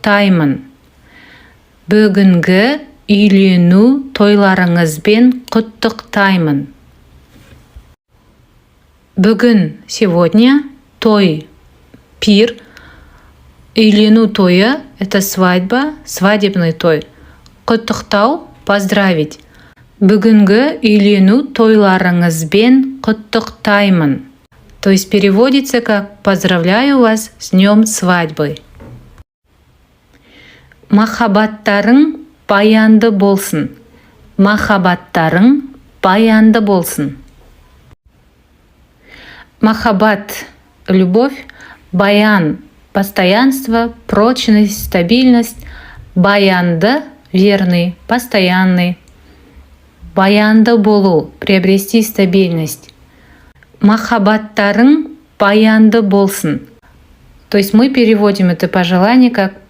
құттықтаймын. Бүгінгі үйлену тойларыңызбен құттықтаймын. Бүгін, сегодня, той, пир. Үйлену тойы – это свадьба, свадебный той. Құттықтау – поздравить. Бүгінгі үйлену тойларыңызбен құттықтаймын. То есть переводится как «поздравляю вас с днем свадьбы». Махаббаттарың баянды болсын. Махаббаттарың баянды болсын. Махаббат – любовь, баян – постоянство, прочность, стабильность, баянды – верный, постоянный. Баянды болу – приобрести стабильность. Махаббаттарың баянды болсын. То есть мы переводим это пожелание как